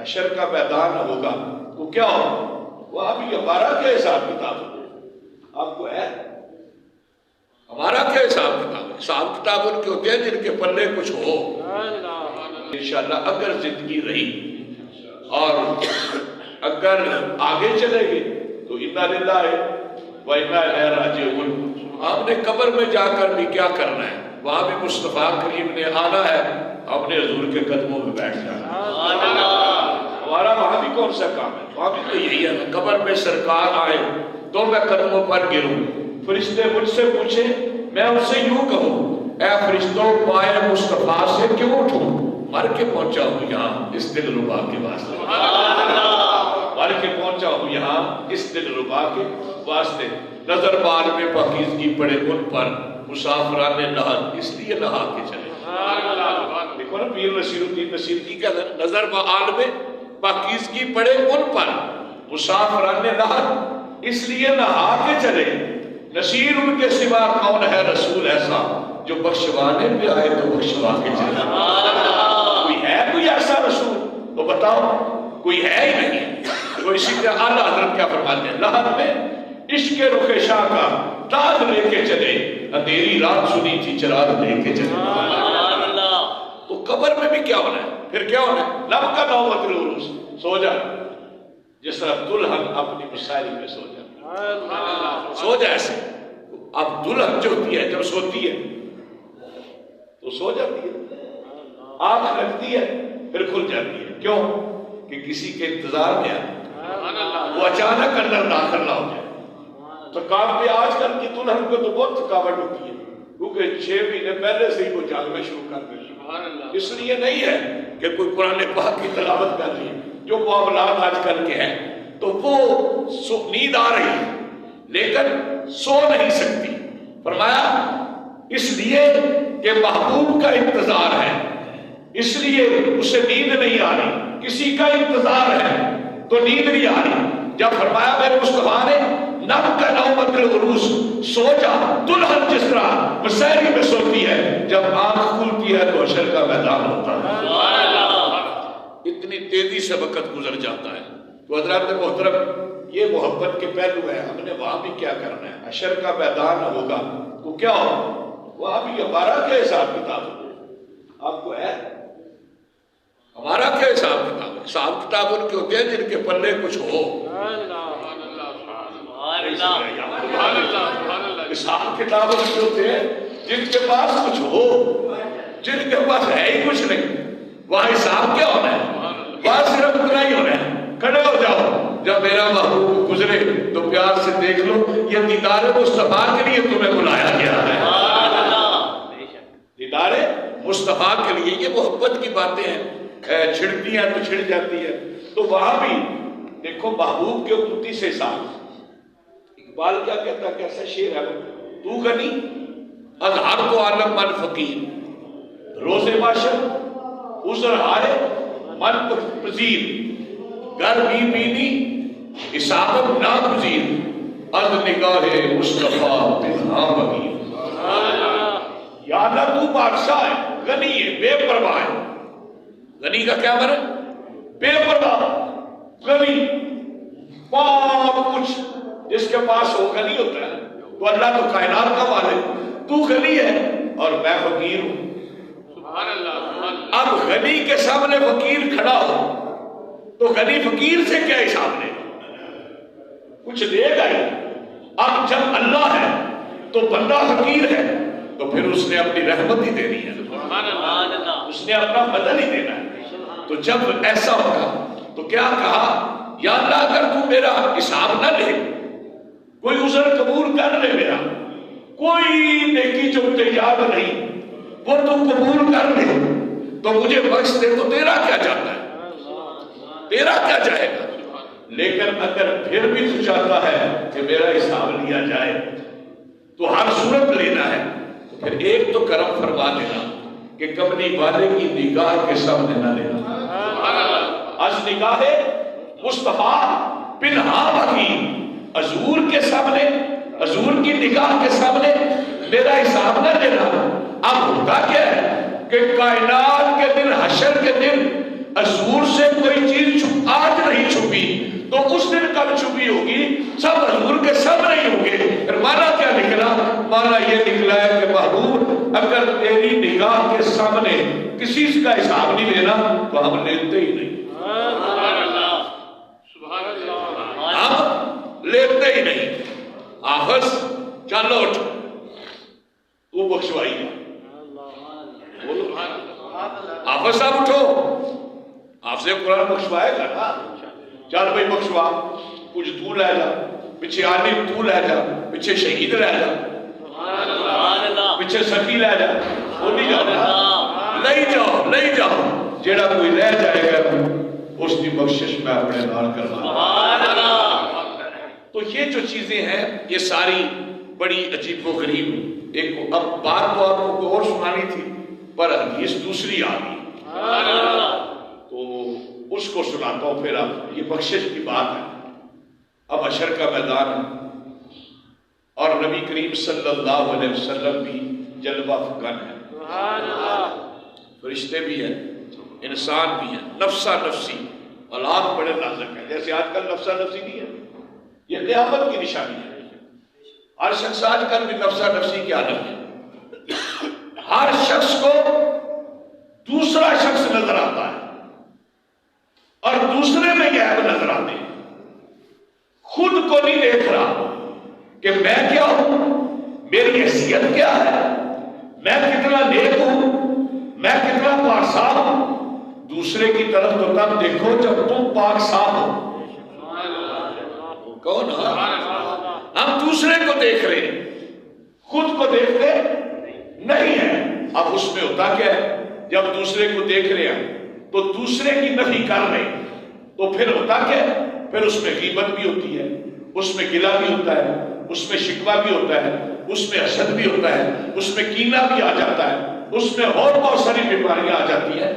حشر کا میدان ہوگا تو کیا ہوگا؟ وہاں بھی ہمارا کیا حساب کتاب ہوگا؟ آپ کو ہے ہمارا کیا حساب کتاب ہے؟ حساب کتاب ان کے ہوتے ہیں جن کے پلے کچھ ہو انشاءاللہ، اگر زندگی رہی اور اگر آگے چلے گی تو انا للہ و انا الیہ راجعون۔ آپ نے قبر میں جا کر بھی کیا کرنا ہے؟ وہاں بھی مصطفیٰ کریم نے آنا ہے، اپنے حضور کے قدموں میں بیٹھ جانا ہے۔ ہمارا وہاں بھی کون سا کام ہے؟ وہاں بھی تو یہی ہے، قبر میں سرکار آئے تو میں قدموں پر گروں، فرشتے مجھ سے پوچھیں میں ان سے یوں کہوں اے فرشتوں پائے مصطفیٰ سے کیوں اٹھوں؟ مر کے پہنچا ہوں یہاں اس دل ربا کے واسطے، مر کے پہنچا ہوں یہاں اس دل ربا کے واسطے۔ نظر بال میں پاکیزگی پڑے ان پر مسافران لحد اس لیے نہا کے چلے۔ دیکھو نا پیر نصیر الدین نصیر کی کہتا ہے نظر بال میں پاکیزگی پڑے ان پر مسافران لحد اس لیے نہا کے چلے۔ نصیر ان کے سوا کون ہے رسول ایسا جو بخشوانے پہ آئے تو بخشوا کے چلے؟ کوئی ہے کوئی ایسا رسول؟ تو بتاؤ کوئی ہے ہی نہیں۔ تو اسی طرح اعلیٰ حضرت کیا فرماتے ہیں لحد میں عشق رخ شاہ کا تاج لے کے چلے، اندھیری رات سنی تھی چراغ لے کے چلے۔ تو قبر میں بھی کیا ہونا ہے؟ پھر کیا ہونا ہے؟ لب کا نوبت العروس، سو جا جس طرح دلہن اپنی مسائل میں سو جا، سو جا ایسے۔ اب دلہن جو ہوتی ہے جب سوتی ہے تو سو جاتی ہے، آنکھ لگتی ہے پھر کھل جاتی ہے، کیوں؟ کہ کسی کے انتظار میں ہے، وہ اچانک اندر داخل نہ ہو جائے۔ تو کام پہ آج کل کی دلہن کو تو بہت تھکاوٹ ہوتی ہے کیونکہ 6 مہینے پہلے سے ہی وہ جاگنا شروع کر دیتی ہے۔ اس لیے نہیں ہے کہ کوئی قرآن پاک کی تلاوت کر رہی ہے، جو معاملات آج کل کے ہیں تو وہ نیند آ رہی ہے لیکن سو نہیں سکتی۔ فرمایا اس لیے کہ محبوب کا انتظار ہے، اس لیے اسے نیند نہیں آ رہی، کسی کا انتظار ہے تو نیند نہیں آ رہی۔ جب فرمایا میرے مصطفیٰ نے نب کا نوبت العروس، سو جا دلہن جس طرح مسیری میں سوتی ہے، جب آنکھ کھلتی ہے تو حشر کا میدان ہوتا ہے، اتنی تیزی سے وقت گزر جاتا ہے۔ تو حضرات محترم یہ محبت کے پہلو ہے، ہم نے وہاں بھی کیا کرنا ہے؟ حشر کا میدان ہوگا تو کیا ہوگا؟ وہاں بھی ہمارا کیا حساب کتاب ہوگا؟ آپ کو ہے ہمارا کیا حساب کتاب ہے؟ حساب کتاب ان کے ہوتے ہیں جن کے پلے کچھ ہو۔ حساب کتاب ان کے ہوتے ہیں جن کے پاس کچھ ہو، جن کے پاس ہے ہی کچھ نہیں۔ وہاں حساب کیا ہونا ہے؟ وہاں صرف اتنا ہی ہونا ہے کھڑے ہو جاؤ، جب میرا محبوب گزرے تو پیار سے دیکھ لو یہ دیدار مصطفیٰ کے لیے تمہیں بلایا گیا ہے۔ دیدار مصطفیٰ کے لیے، یہ محبت کی باتیں ہیں، چھڑتی ہیں تو چھڑ جاتی ہے۔ تو وہاں بھی دیکھو محبوب کے امتی سے حساب۔ اقبال کیا کہتا ہے، کیسا شعر ہے؟ تو غنی اظہار تو عالم من فقیر، روز معاشر عذر ہائے من پذیر، گر بی بینی حسابت ناگزیر، از نگاہ مصطفیٰ پنہاں بگیر۔ یا اللہ تو بادشاہ ہے، غنی ہے، بے پرواہ ہے۔ غنی کا کیا معنی؟ بے پرواہ، غنی، بہت کچھ جس کے پاس ہو غنی ہوتا ہے۔ تو اللہ تو کائنات کا مالک، تو غنی ہے اور میں فقیر ہوں۔ اب غنی کے سامنے فقیر کھڑا ہو تو غنی فقیر سے کیا حساب لے گا؟ کچھ دے گا ہی۔ اب جب اللہ ہے تو بندہ فقیر ہے تو پھر اس نے اپنی رحمت ہی دینی ہے، اس نے اپنا بدل ہی دینا ہے۔ تو جب ایسا ہوگا تو کیا کہا، یا اللہ اگر تو میرا حساب نہ لے، کوئی عذر قبول کر لے، میرا کوئی نیکی جو مجھے یاد نہیں وہ تو قبول کر لے تو مجھے بخش دے، تو تیرا کیا جاتا ہے؟ تیرا کیا جائے گا؟ لیکن اگر پھر بھی تو چاہتا ہے کہ میرا حساب لیا جائے تو ہر صورت لینا ہے، تو پھر ایک تو کرم فرما دینا کہ کملی والے کی نگاہ کے سامنے نہ لینا۔ از نگاہ مصطفیٰ پنہاں بگیر، حضور کے سامنے، حضور کی نگاہ کے سامنے میرا حساب نہ لینا۔ اب ہوتا کیا ہے کہ کائنات کے دن، حشر کے دن حضور سے کوئی چیز سامنے ہی ہوں گے. پھر مانا کیا نکلا؟ مانا یہ نکلا ہے کہ محبوب اگر تیری نگاہ کے سامنے کسی کا حساب نہیں لینا تو ہم لیتے ہی نہیں. ہم لیتے ہی نہیں. حافظ چلو اٹھ تو بخشوائی گا. حافظ صاحب اٹھو, آپ سے قرآن بخشوائے گا نا. چل بھائی بخشوا, کچھ تو لے جا, پیچھے عالم تو لے جا, پیچھے شہید لے جا, پیچھے سخی لے جا. وہ نہیں جانا, نہیں جاؤ نہیں جاؤ. جیڑا کوئی لے جائے گا اس کی بخشش میں اپنے نال کروا. تو یہ جو چیزیں ہیں یہ ساری بڑی عجیب و غریب. ایک اب بات تو آپ کو اور سنانی تھی پر حدیث دوسری آ گئی تو اس کو سناتا ہوں. پھر اب یہ بخشش کی بات ہے. اب حشر کا میدان ہے اور نبی کریم صلی اللہ علیہ وسلم بھی جلوہ فکن ہے. فرشتے بھی ہیں, انسان بھی ہیں. نفسا نفسی اولاد بڑے نازک ہیں. جیسے آج کل نفسا نفسی نہیں ہے, یہ قیامت کی نشانی ہے. ہر شخص آج کل بھی نفسا نفسی کے عالم ہے. ہر شخص کو دوسرا شخص نظر آتا ہے اور دوسرے میں غیب نظر آتے ہیں. خود کو نہیں دیکھ رہا کہ میں کیا ہوں, میری حیثیت کیا ہے, میں کتنا نیک ہوں, میں کتنا پاک صاف ہوں. دوسرے کی طرف تو تب دیکھو جب تم پاک صاف ہو. کون؟ ہم دوسرے کو دیکھ رہے ہیں, خود کو دیکھتے نہیں ہیں. اب اس میں ہوتا کیا ہے, جب دوسرے کو دیکھ رہے ہیں تو دوسرے کی نفی کر رہے ہیں تو پھر ہوتا کیا ہے, پھر اس میں غیبت بھی ہوتی ہے, اس میں گلہ بھی ہوتا ہے, اس میں شکوہ بھی ہوتا ہے, اس میں حسد بھی ہوتا ہے, اس میں کینہ بھی آ جاتا ہے, اس میں اور بہت ساری بیماریاں آ جاتی ہیں.